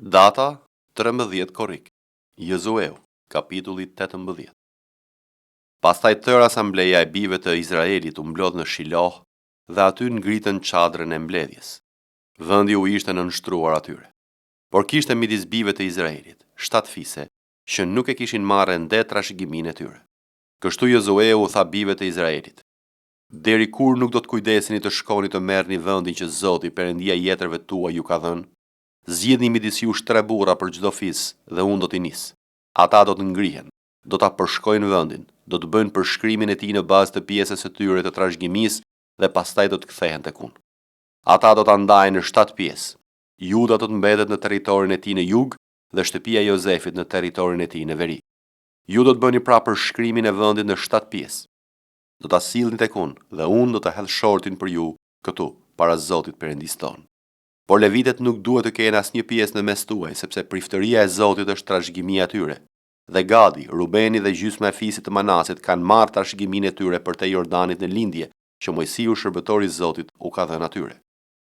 Data 13 korrik. Jozueu, kapitulli 18. Pastaj tërë asambleja e bijve të Izraelit u mblodh në Shiloh dhe aty ngritën çadrën e mbledhjes. Vendi u ishte nënshtruar atyre. Por kishte midis bijve të Izraelit 7 fise që nuk e kishin marrë ende trashëgimin e tyre. Kështu Jozueu u tha bijve të Izraelit: Deri kur nuk do të kujdeseni të shkoni të merrni vendin që Zoti, Perëndia e jetërve tua, ju ka dhënë? Zgjidhni midis jush 3 burra për çdo fis dhe unë do t'i nis. Ata do të ngrihen, do ta përshkojnë vendin, do të bëjnë përshkrimin e tij në bazë të pjesës së tyre të trashëgimisë dhe pastaj do të kthehen tek unë. Ata do ta ndajnë në 7 pjesë. Juda do të mbetet në territorin e tij në jug dhe shtëpia e Jozefit në territorin e tij në veri. Ju do të bëni pra përshkrimin e vendit në 7 pjesë. Do ta sillni tek unë dhe unë do ta hedh shortin për ju këtu para Zotit Perëndis tonë. Por levitet nuk duhet të kenë asnjë pjesë në mes tuaj, sepse priftëria e Zotit është trashëgimia e tyre. Dhe Gadi, Rubeni dhe gjysma e fisit të Manasit kanë marrë trashëgiminë e tyre për te Jordanit në lindje, që Mojsiu shërbëtori i Zotit u ka dhënë atyre.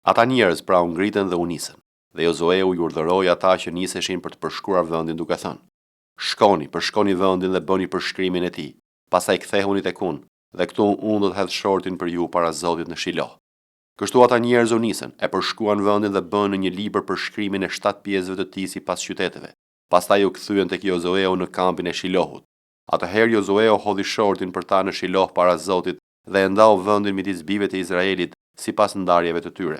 Ata njerëz pra u ngritën dhe u nisën, dhe Jozueu i urdhëroi ata që niseshin për të përshkruar vendin duke thënë: Shkoni, përshkoni vendin dhe bëni përshkrimin e tij. Pastaj kthehuni tek unë, dhe këtu unë do të hedh shortin për ju para Zotit në Shiloh. Kështu ata njerëz u nisën, e përshkruan vendin dhe bënë në një libër përshkrimin e 7 pjesëve të tij sipas qyteteve. Pastaj u kthyen tek Jozueu në kampin e Shilohut. Atëherë Jozueu hodhi shortin për ta në Shiloh para Zotit dhe e ndau vendin midis bijve të Izraelit sipas ndarjeve të tyre.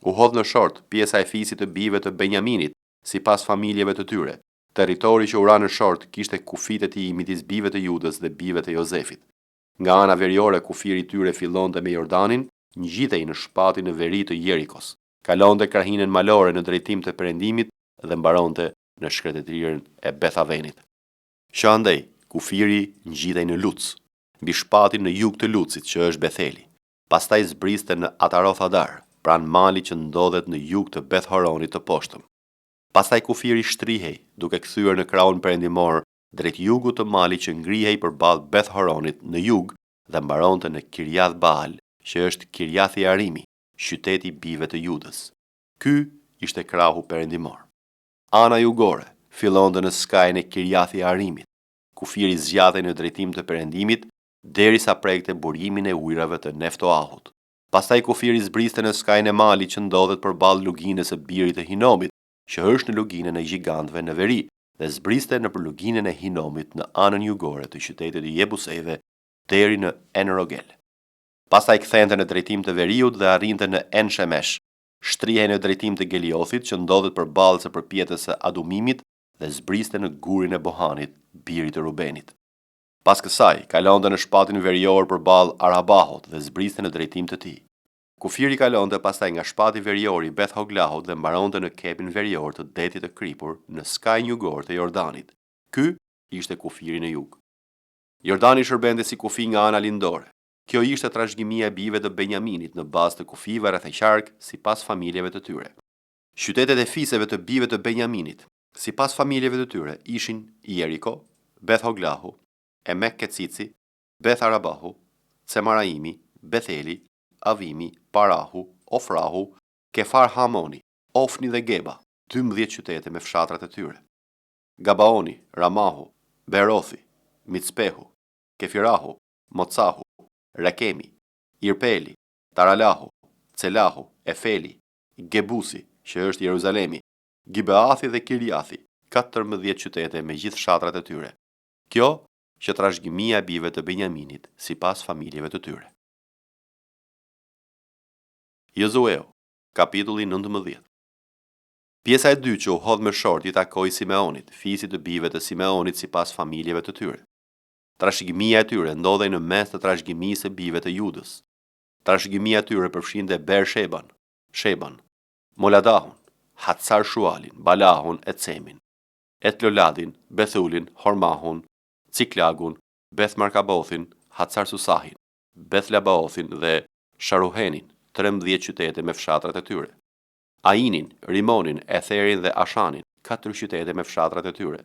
U hodh në short pjesa e fisit të bijve të Benjaminit sipas familjeve të tyre. Territori që u ra në short kishte kufit e tij midis bijve të Judës dhe bijve të Jozefit. Nga ana veriore kufiri i tyre fillonte me Jordanin, ngjitej në shpatin e veri të Jerikos, kalonte krahinën malore në drejtim të perëndimit dhe mbaronte në shkretëtirën e Bethavenit. Që andej, kufiri ngjitej në Luc, mbi shpatin në jug të Lucit që është Betheli. Pastaj zbriste në Ataroth Adar, pranë malit që ndodhet në jug të Beth Horonit të poshtëm. Pastaj kufiri shtrihej, duke kthyer në krahun perëndimor drejt jugut të malit që ngrihej përballë Beth Horonit në jug dhe mbaronte në Kirjath Baal, që është Kirjathi Arimi, qyteti i bijve të Judës. Ky ishte krahu perëndimor. Ana jugore fillonte në skajin e Kirjathi Arimit. Kufiri zgjatej në drejtim të perëndimit derisa prekte burimin e ujrave të Neftoahut. Pastaj kufiri zbriste në skajin e malit që ndodhet përballë luginës së birit të Hinomit, që është në luginën e gjigantëve në veri, dhe zbriste nëpër luginën e Hinomit në anën jugore të qytetit të Jebusejve deri në En-Rogel. Pastaj kthente në drejtim të veriut dhe arrinte në En-Shemesh, shtrihej në drejtim të Geliothit që ndodhet përballë së përpjetës së Adumimit dhe zbriste në gurin e Bohanit, birit të Rubenit. Pas kësaj, kalonte në shpatin verior përballë Arabahut dhe zbriste në drejtim të tij. Kufiri kalonte pastaj nga shpati verior i Beth Hoglahut dhe mbaronte në kepin verior të detit të kripur në skajin jugor të Jordanit. Ky ishte kufiri në jug. Jordani shërbente si kufi nga ana lindore. Kjo ishte trashëgimia e bijve të Benjaminit në bazë të kufive rreth e qark sipas familjeve të tyre. Qytetet e fiseve të bijve të Benjaminit, sipas familjeve të tyre, ishin Jeriko, Beth Hoglahu, Emek Kecici, Beth Arabahu, Cemaraimi, Betheli, Avimi, Parahu, Ofrahu, Kefar Hamoni, Ofni dhe Geba, 12 qytete me fshatrat e tyre. Gabaoni, Ramahu, Berothi, Micpehu, Kefirahu, Mocahu, Rakemi, Irpeli, Taralahu, Celahu, Efeli, Gebusi, që është Jeruzalemi, Gibeathi dhe Kirjathi, 14 qytete me gjithë fshatrat e tyre. Kjo që trashëgimia e bijve të Benjaminit sipas familjeve të tyre. Jozueu, kapitulli 19. Pjesa e dytë që u hodh me short i takoi Simeonit, fisit të bijve të Simeonit sipas familjeve të tyre. Trashëgimia e tyre ndodhej në mes të trashëgimisë së bijve të Judës. Trashëgimia e tyre përfshinte Beersheban, Sheban, Moladahun, Hatsar Shualin, Balahun e Cemin, Etloladin, Bethulin, Hormahun, Ciklagun, Beth Markabothin, Hatsar Susahin, Beth Labaothin dhe Sharuhenin, 13 qytete me fshatrat e tyre. Ainin, Rimonin, Etherin dhe Ashanin, 4 qytete me fshatrat e tyre,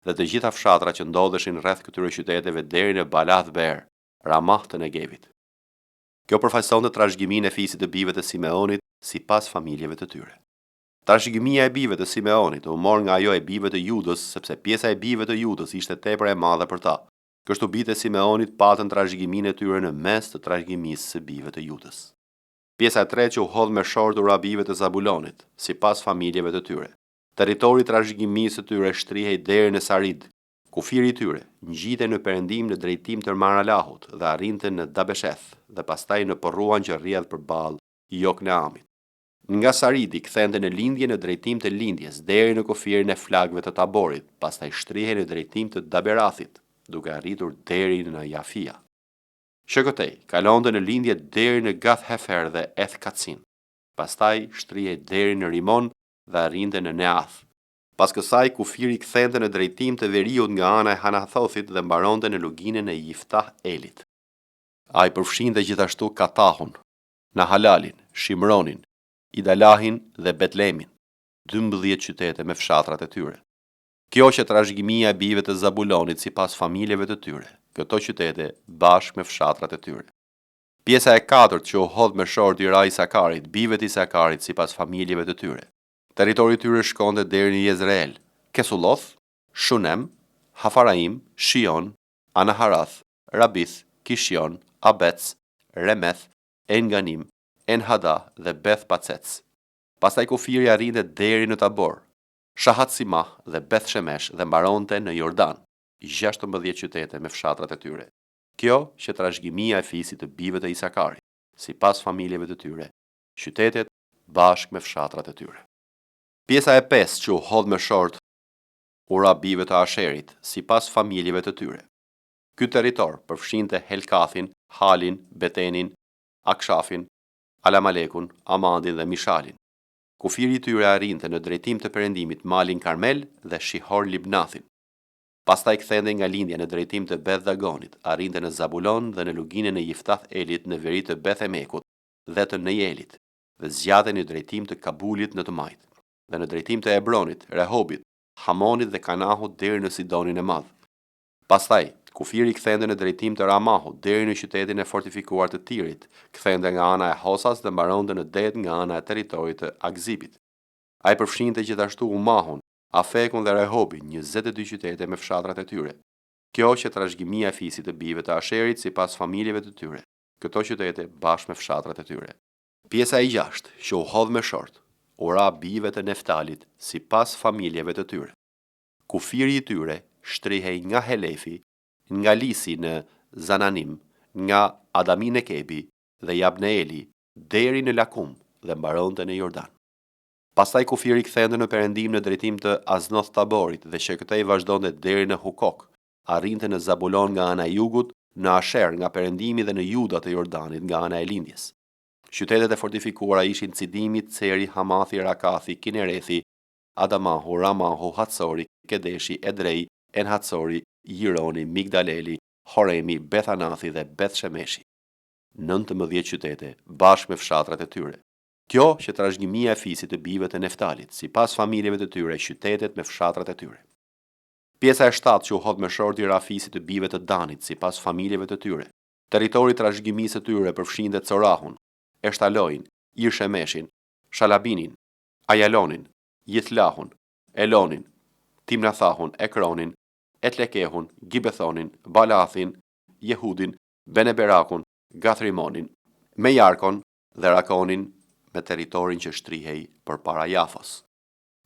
dhe të gjitha fshatrat që ndodheshin rreth këtyre qyteteve deri në Balath Beer, Ramah të Negevit. Kjo përfaqësonte trashëgiminë e fisit të bijve të Simeonit sipas familjeve të tyre. Trashëgimia e bijve të Simeonit u mor nga ajo e bijve të Judës, sepse pjesa e bijve të Judës ishte tepër e madhe për ta. Kështu bijtë e Simeonit patën trashëgiminë e tyre në mes të trashëgimisë së bijve të Judës. Pjesa e tretë që u hodh me short ura bijve të Zabulonit, sipas familjeve të tyre. Territori i trashëgimisë së tyre shtrihej deri në Sarid. Kufiri i tyre ngjitej në perëndim në drejtim të Maralahut dhe arrinte në Dabesheth dhe pastaj në porruan që rrjedh përballë Jokneamit. Nga Saridi kthente në lindje në drejtim të lindjes deri në kufirin e flagëve të Taborit, pastaj shtrihej në drejtim të Daberathit, duke arritur deri në Jafia. Shëkotej kalonte në lindje deri në Gath Hefer dhe Eth Kacin. Pastaj shtrihej deri në Rimon dhe arrinte në Neath. Pas kësaj kufiri kthente në drejtim të veriut nga ana e Hanathothit dhe mbaronte në luginën e Jiftah Elit. Ai përfshinte gjithashtu Katahun, Nahalalin, Shimronin, Idalahin dhe Betlemin, 12 qytete me fshatrat e tyre. Kjo që trashëgimia e bijve të Zabulonit sipas familjeve të tyre, këto qytete bashkë me fshatrat e tyre. Pjesa e katërt që u hodh me short i ra Isakarit, bijve të Isakarit sipas familjeve të tyre. Territori i tyre shkonte deri në Jezreel, Kesuloth, Shunem, Hafaraim, Shion, Anaharath, Rabith, Kishion, Abec, Remeth, Enganim, Enhada dhe Beth Pacec. Pastaj kufiri arrinte deri në Tabor, Shahat Simah dhe Beth Shemesh dhe mbaronte në Jordan, 16 qytete me fshatrat e tyre. Kjo që trashëgimia e fisit të bijve të Isakarit, sipas familjeve të tyre, qytetet bashkë me fshatrat e tyre. Pjesa e 5 që u hodh me short ura bijve të Asherit, sipas familjeve të tyre. Ky territor përfshinte Helkathin, Halin, Betenin, Akshafin, Alamalekun, Amandin dhe Mishalin. Kufiri i tyre arrinte në drejtim të perëndimit malin Karmel dhe Shihor Libnathin. Pastaj kthente nga lindja në drejtim të Beth Dagonit, arrinte në Zabulon dhe në luginën e Jiftah Elit në veri të Beth Emekut dhe të Nejelit, dhe zgjatej në drejtim të Kabulit në të majt, dhe në drejtim të Hebronit, Rehobit, Hamonit dhe Kanahut deri në Sidonin e Madh. Pastaj kufiri kthente në drejtim të Ramahut deri në qytetin e fortifikuar të Tirit, kthente nga ana e Hosas dhe mbaronte në det nga ana e territorit të Akzibit. Ai përfshinte gjithashtu Umahun, Afekun dhe Rehobin, 22 qytete me fshatrat e tyre. Kjo që trashëgimia e fisit të bijve të Asherit sipas familjeve të tyre, këto qytete bashkë me fshatrat e tyre. Pjesa e 6 që u hodh me short, ura bijve të Neftalit sipas familjeve të tyre. Kufiri i tyre shtrihej nga Helefi, nga Lisi në Zananim, nga Adamin e Kebi dhe Jabneeli, deri në Lakum dhe mbaronte në Jordan. Pastaj kufiri kthente në perëndim në drejtim të Aznoth Taborit dhe që këtej vazhdonte deri në Hukok, arrinte në Zabulon nga ana e jugut, në Asher nga perëndimi dhe në Juda të Jordanit nga ana e lindjes. Qytetet e fortifikuara ishin Cidimi, Ceri, Hamathi, Rakathi, Kinerethi, Adamahu, Ramahu, Hatsori, Kedeshi, Edrei, Enhatsori, Jironi, Migdaleli, Horemi, Bethanathi dhe Beth Shemeshi. 19 qytete bashkë me fshatrat e tyre. Kjo që trashëgimia e fisit të bijve të Neftalit, sipas familjeve të tyre, qytetet me fshatrat e tyre. Pjesa e 7 që u hodh me short i ra fisit të bijve të Danit, sipas familjeve të tyre. Territori i trashëgimisë së tyre përfshinte Corahun, Eshtalojin, Irshemeshin, Shalabinin, Ajalonin, Jithlahun, Elonin, Timnathahun, Ekronin, Etlekehun, Gibethonin, Balathin, Jehudin, Beneberakun, Gathrimonin, Mejarkon dhe Rakonin me teritorin që shtrihej përpara Jafos.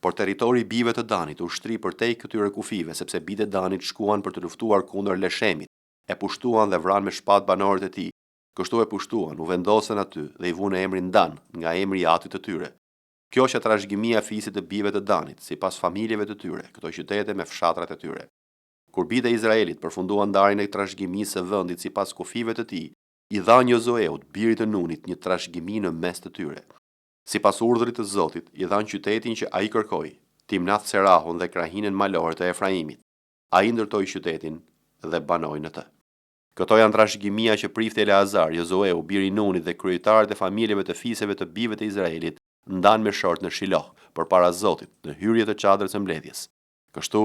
Por territori i bijve të Danit u shtri përtej këtyre kufive, sepse bijtë e Danit shkuan për të luftuar kundër Leshemit, e pushtuan dhe vranë me shpatë banorët e tij. Kështu e pushtuan, u vendosën aty dhe i vunë emrin Dan nga emri i atit të tyre. Kjo që trashëgimia e fisit të bijve të Danit, sipas familjeve të tyre, këto qytete me fshatrat e tyre. Kur bijtë e Izraelit përfunduan ndarjen e trashëgimisë së vendit sipas kufive të tij, i dha Jozueut, birit të Nunit, një trashëgimi në mes të tyre. Sipas urdhrit të Zotit, i dhan qytetin që ai kërkoi, Timnath Serahun dhe krahinën malore të Efraimit. Ai ndërtoi qytetin dhe banoi në të. Këto janë trashëgimia që prifte Eleazar, Jozueu, biri i Nunit dhe kryetarët e familjeve të fisëve të bijve të Izraelit, ndan me short në Shiloh, përpara Zotit, në hyrje të çadrës së mbledhjes. Kështu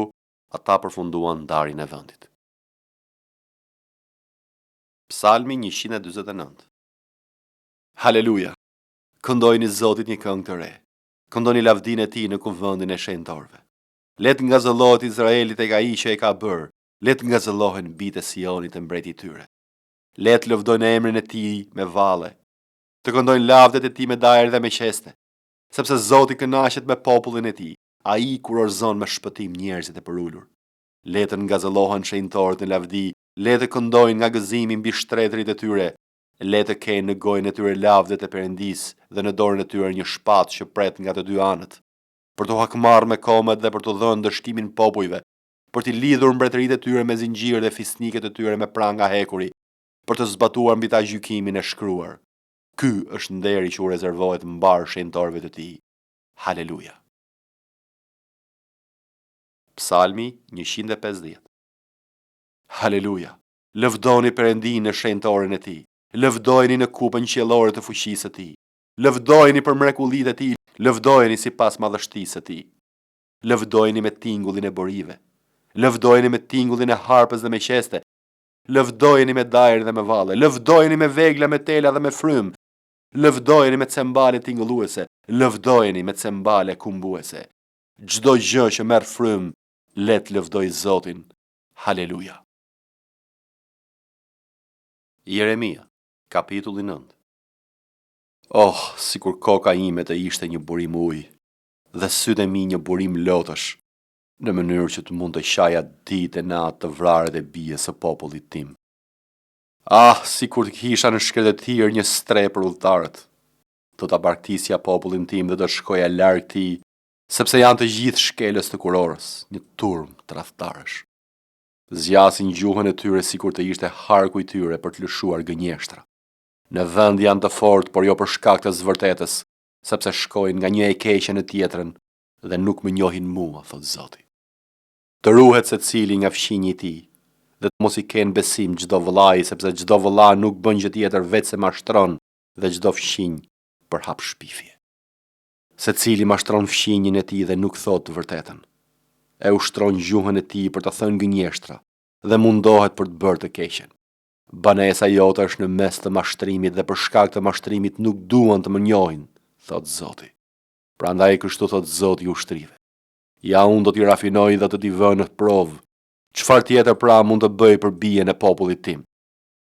ata përfunduan ndarjen e vendit. Psalmi 149. Haleluja! Këndojini Zotit një këngë të re. këndoni lavdin e tij në kuvendin e shenjtorëve. Let nga zëllohet Izraelit e ka i që e ka bërë, let nga zëllohen bitë e Sionit të mbretit tyre. Let lëvdojnë emrin e tij me valle, të këndojnë lavdet e tij me dajër dhe me qeste, sepse Zoti kënaqet me popullin e tij, ai kurorzon me shpëtim njerëzit e përulur. Letën nga zëllohen shenjtorët në lavdi, le të këndojnë nga gëzimi mbi shtretërit e tyre, le të kenë në gojën e tyre lavdet e Perëndis dhe në dorën e tyre një shpatë që pret nga të dy anët, për të hakmarrë me komet dhe për të dhënë dështimin popujve, për të lidhur mbretëritë e tyre me zinxhir dhe fisniket e tyre me pranga hekuri, për të zbatuar mbi ta gjykimin e shkruar. Ky është nderi që u rezervohet mbar shenjtorëve të tij. Haleluja. Psalmi 150. Haleluja. Lëvdoni Perëndin në shenjtorin e tij. Lëvdojeni në kupën qiellore të fuqisë së tij. Lëvdojeni për mrekullitë e tij. Lëvdojeni sipas madhështisë së tij. Lëvdojeni me tingullin e borive. Lëvdojeni me tingullin e harpës dhe me qeste. Lëvdojeni me dajër dhe me valle. Lëvdojeni me vegla, me tela dhe me frym. Lëvdojeni me cembale tingulluese. Lëvdojeni me cembale kumbuese. Çdo gjë që merr frym, let lëvdoj Zotin. Haleluja. Jeremia, kapitulli 9. Oh, sikur koka ime të ishte një burim ujë, dhe sytë e mi një burim lotësh, në mënyrë që të mund të qaja ditë e natë të vrarët e bie së popullit tim. Ah, sikur të kisha në shkretetir një stre për udhëtarët, do ta barktisja popullin tim dhe do shkoja larg tij, sepse janë të gjithë shkelës të kurorës, një turm tradhtarësh. Zgjasin gjuhën e tyre sikur të ishte harku i tyre për të lëshuar gënjeshtra. Në vend janë të fortë, por jo për shkak të zvërtetës, sepse shkojnë nga një e keqe në tjetrën dhe nuk më njohin mua, thot Zoti. Të ruhet secili nga fqinji i tij, dhe të mos i kenë besim çdo vëllai, sepse çdo vëlla nuk bën gjë tjetër veç se mashtron, dhe çdo fqinj për hap shpifje. Secili mashtron fqinjin e tij dhe nuk thot të vërtetën. E ushtron gjuhën e tij për të thënë gënjeshtra dhe mundohet për të bërë të keqen. Banesa jote është në mes të mashtrimit dhe për shkak të mashtrimit nuk duan të më njohin, thot Zoti. Prandaj kështu thot Zoti i ushtrive. Ja, unë do t'i rafinoj dhe të t'i vë në provë. Çfarë tjetër pra mund të bëj për bien e popullit tim?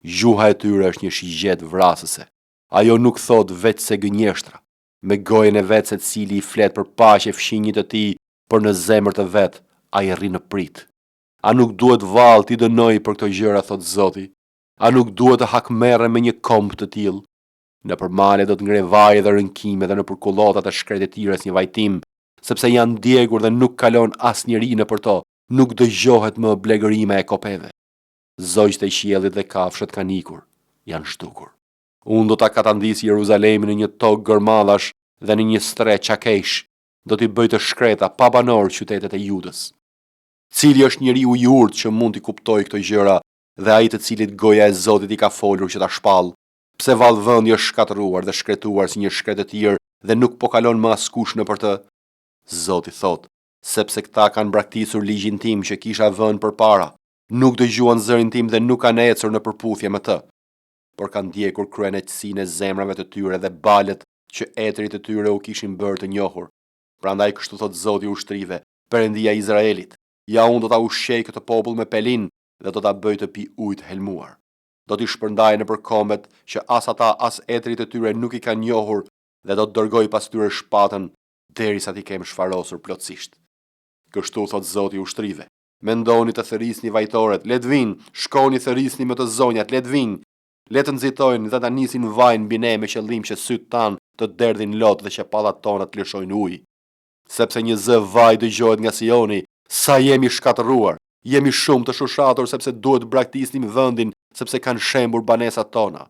Gjuha e tyre është një shigjet vrasëse. Ajo nuk thot veç se gënjeshtra. Me gojën e vet secili i flet për paqe fqinjit të tij, por në zemër të vet ai rri në prit. A nuk duhet vallë t'i dënoj për këto gjëra, thot Zoti? A nuk duhet të hakmerre me një komb të tillë? Në përmale do të ngre vaj dhe rënkime dhe në përkullotat e shkretetires një vajtim, sepse janë djegur dhe nuk kalon as njeri në për to, nuk dëgjohet më blegërime e kopeve. Zogjtë e qiellit dhe kafshët kanë ikur, janë shtukur. Unë do ta katandis Jeruzalemin në një tokë gërmadhash dhe në një stre qakesh, do t'i bëj të shkreta pa banor qytetet e Judës. Cili është njeriu i urtë që mund t'i kuptoj këto gjëra dhe ai të cilit goja e Zotit i ka folur që ta shpall? Pse vallëvendja është shkatëruar dhe shkretuar si një shkretetir dhe nuk po kalon më askush në për të? Zoti thot, sepse këta kanë braktisur ligjin tim që kisha vënë përpara, nuk dëgjuan zërin tim dhe nuk kanë ecur në përputhje me të, por kanë ndjekur kryenësinë e zemrave të tyre dhe balet që etrit të tyre u kishin bërë të njohur. Prandaj kështu thot Zoti i ushtrive, Perëndia e Izraelit, ja unë do ta ushqej këtë popull me pelin dhe do ta bëj të pi ujë të helmuar. Do t'i shpërndaj nëpër kombet që as ata as etrit të tyre nuk i kanë njohur dhe do të dërgoj pas tyre shpatën derisa t'i kem shfarosur plotësisht. Kështu thot Zoti i ushtrive, mendoni të thërisni vajtoret, le të vinë, shkoni thërisni me të zonjat, le të vinë, le të nxitojnë dhe ta nisin vajin mbi ne me qëllim që sytë tan të derdhin lot dhe që pallat tona të lëshojnë ujë. Sepse një zë vaj dëgjohet nga Sioni, sa jemi shkatëruar, jemi shumë të shushatur sepse duhet braktisnim vendin, sepse kanë shembur banesat tona.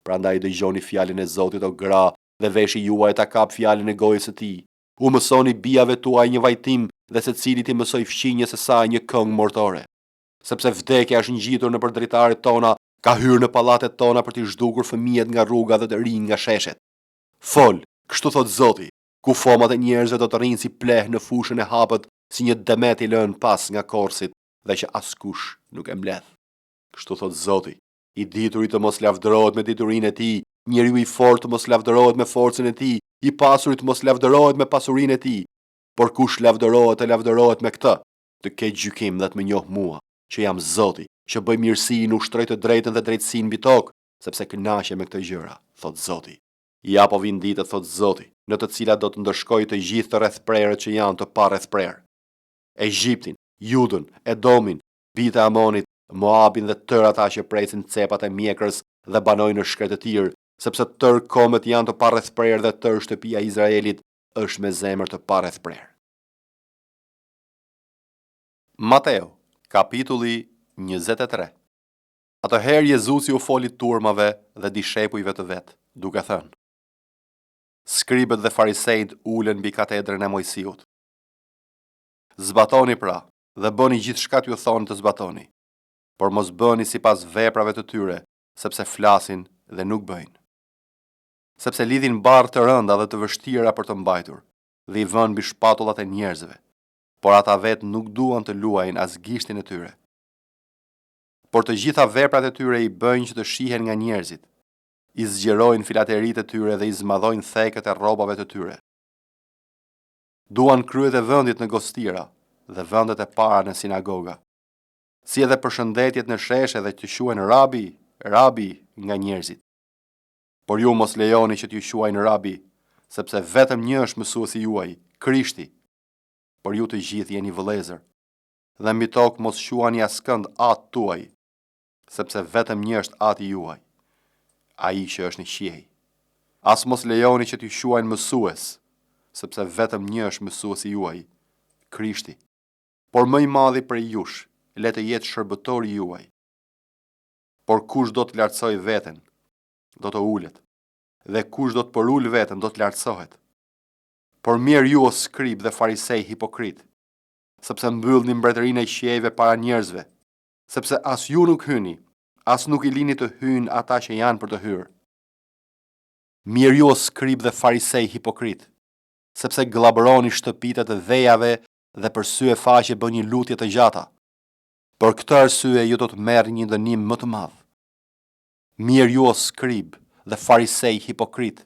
Prandaj dëgjoni fjalën e Zotit o gra, dhe veshi juaj ta kap fjalën e gojës së tij. U mësoni bijave tuaj një vajtim dhe secili t'i mësoj fqinjes së saj një këngë mortore. Sepse vdekja është ngjitur nëpër dritaret tona, ka hyrë në pallatet tona për t'i zhdukur fëmijët nga rruga dhe të rinj nga sheshet. Fol, kështu thot Zoti, ku fomat e njerëzve do të rrinë si pleh në fushën e hapët, si një demet i lënë pas nga korsit dhe që askush nuk e mbledh. Kështu thot Zoti, i diturit të mos lavdërohet me diturinë e tij, Njeriu i fortë mos lavdërohet me forcën e tij, i pasurit mos lavdërohet me pasurinë e tij, por kush lavdërohet e lavdërohet me këtë, të keq gjykim dhe të më njoh mua, që jam Zoti, që bëj mirësinë, ushtroj të drejtën dhe drejtësinë mbi tokë, sepse kënaqem me këtë gjëra, thot Zoti. Ja po vin ditët, thot Zoti, në të cilat do të ndërshkoj të gjithë të rrethprerët që janë të pa rrethprerë. Egjiptin, Judën, Edomin, bijtë e Amonit, Moabin dhe tërë ata që presin cepat e mjekrës dhe banojnë në shkretë të tirë, sepse tërë komet janë të pa rrethprerë dhe tërë shtëpia e Izraelit është me zemër të pa rrethprerë. Mateo, kapitulli 23. Atëherë Jezusi u foli turmave dhe dishepujve të vet, duke thënë: Skribët dhe farisejt ulen mbi katedrën e Mojsiut. Zbatoni pra, dhe bëni gjithçka t'ju thonë të zbatoni, por mos bëni sipas veprave të tyre, sepse flasin dhe nuk bëjnë. Sepse lidhin barë të rënda dhe të vështira për të mbajtur, dhe i vënë mbi shpatullat e njerëzve, por ata vetë nuk duan të luajnë as gishtin e tyre. Por të gjitha veprat e tyre i bëjnë që të shihen nga njerëzit, i zgjerojnë filateritë e tyre dhe i zmadhojnë thekët e rrobave të tyre. Duan kryet e vendit në gostira dhe vendet e para në sinagoga, si edhe përshëndetjet në sheshe dhe të quhen rabi, rabi nga njerëzit. Por ju mos lejoni që t'ju quajnë rabi, sepse vetëm një është mësuesi juaj, Krishti. Por ju të gjithë jeni vëllezër, dhe mbi tokë mos quani askënd atë tuaj, sepse vetëm një është ati juaj, ai që është në qiell. As mos lejoni që t'ju quajnë mësues, sepse vetëm një është mësuesi juaj, Krishti. Por më i madhi prej jush, le të jetë shërbëtori juaj. Por kush do të lartësoj veten, do të ulet, dhe kush do të përul veten, do të lartësohet. Por mirë ju o skrib dhe farisej hipokrit, sepse mbyllni mbretërinë e qiejve para njerëzve, sepse as ju nuk hyni, as nuk i lini të hynë ata që janë për të hyrë. Mirë ju o skrib dhe farisej hipokrit, sepse glabëroni shtëpitë të dhejave dhe për sy e faqe bëni lutje të gjata. Për këtë arsye ju do të merrni një dënim më të madh. Mirë ju o skrib dhe farisej hipokrit,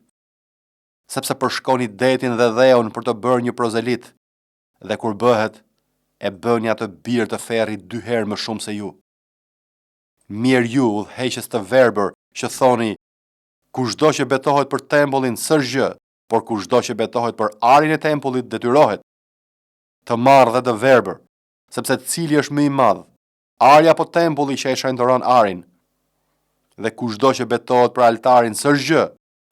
sepse përshkoni detin dhe dheun për të bërë një prozelit, dhe kur bëhet, e bëni atë birë të ferrit 2 herë më shumë se ju. Mirë ju udhëheqës të verbër që thoni, kushdo që betohet për tempullin s'është gjë, por kushdo që betohet për arin e tempullit detyrohet. Të marrë dhe të verbër, sepse cili është më i madh, ari apo tempulli që e shenjtoron arin. Dhe kushdo që betohet për altarin s'është gjë,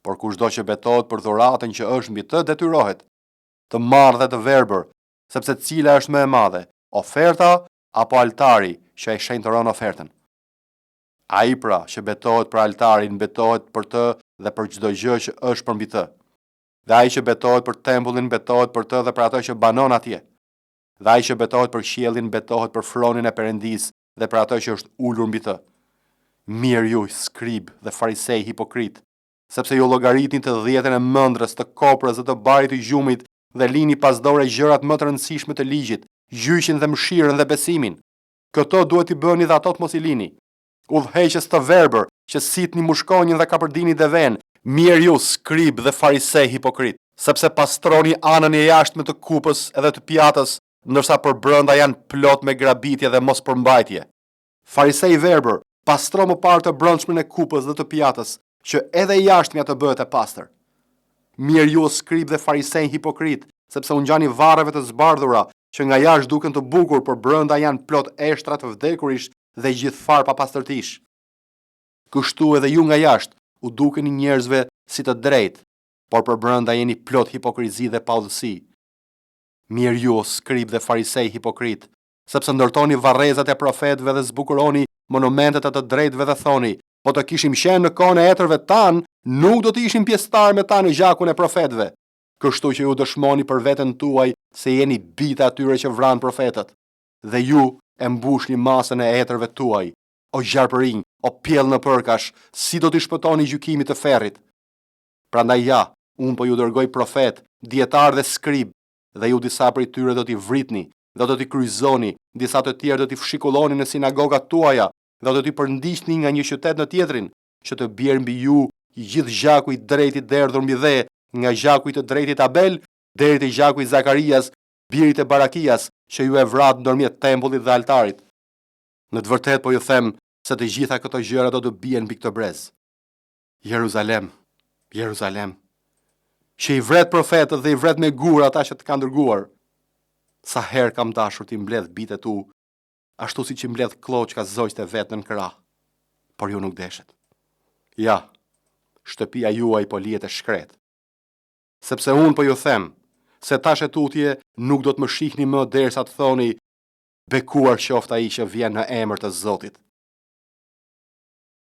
por kushdo që betohet për dhuratën që është mbi të detyrohet. Të marrë dhe të verbër, sepse cila është më e madhe, oferta apo altari që e shenjtoron ofertën. Ai pra që betohet për altarin betohet për të dhe për çdo gjë që është përmbi të. Dhe ai që betohet për tempullin betohet për të dhe për atë që banon atje. Dhe ai që betohet për qiellin betohet për fronin e Perëndis dhe për atë që është ulur mbi të. Mirë ju, skrib dhe farisej hipokrit, sepse ju llogaritni të 10 e mëndrës, të koprës dhe të barit të gjumit dhe lini pas dore gjërat më të rëndësishme të ligjit, gjyqin dhe mëshirën dhe besimin. Këto duhet i bëni dhe ato të mos i lini. Udhëheqës të verbër, që sitni mushkonjën dhe kapërdini dhe ven, mirë ju, skrib dhe farisej hipokrit, sepse pastroni anën e jashtme të kupës edhe të pjatës, ndërsa për brenda janë plot me grabitje dhe mos përmbajtje. Farisej verbër, pastro më parë të brendshmën e kupës dhe të pjatës, që edhe jashtmja të bëhet e pastër. Mirë ju, skrib dhe farisej hipokrit, sepse u ngjani varreve të zbardhura, që nga jashtë duken të bukur, por brenda janë plot eshtra të vdekurisht dhe gjithfar pa pastërtish. Kështu edhe ju nga jashtë u dukeni njerëzve si të drejtë, por për brenda jeni plot hipokrizi dhe paudhësi. Mirë ju, skrib dhe farisej hipokrit, sepse ndërtoni varrezat e profetëve dhe zbukuroni monumentet e të drejtëve dhe thoni, po të kishim qenë në kohën e etërve tanë, nuk do të ishim pjesëtar me ta në gjakun e profetëve. Kështu që ju dëshmoni për veten tuaj se jeni bita atyre që vranë profetët, dhe ju e mbushni masën e etërve tuaj, o gjarpërinj, o pjell në përkash, si do t'i shpëtoni gjykimit të ferrit. Prandaj ja, unë po ju dërgoj profet, dietar dhe skrib, dhe ju disa prej tyre do t'i vritni, dhe do t'i kryqëzoni, disa të tjerë do t'i fshikulloni në sinagogat tuaja, dhe do t'i përndiqni nga një qytet në tjetrin, që të bjerë mbi ju i gjithë gjaku i drejtit derdhur mbi dhe, nga gjaku i të drejtit Abel deri te gjaku i Zakarias, birit e Barakias, që ju e vrat ndërmjet tempullit dhe altarit. Në të vërtetë po ju them se të gjitha këto gjëra do të bien mbi këtë brez. Jeruzalem, Jeruzalem, që i vret profetët dhe i vret me gur ata që të kanë dërguar. Sa herë kam dashur t'i mbledh bitet tu, ashtu si që mbledh kloçka zogjt e vetë në krah, por ju nuk deshet. Ja, shtëpia juaj po lihet e shkret. Sepse unë po ju them, se tash e tutje nuk do të më shihni më derisa të thoni, bekuar qoftë ai që vjen në emër të Zotit.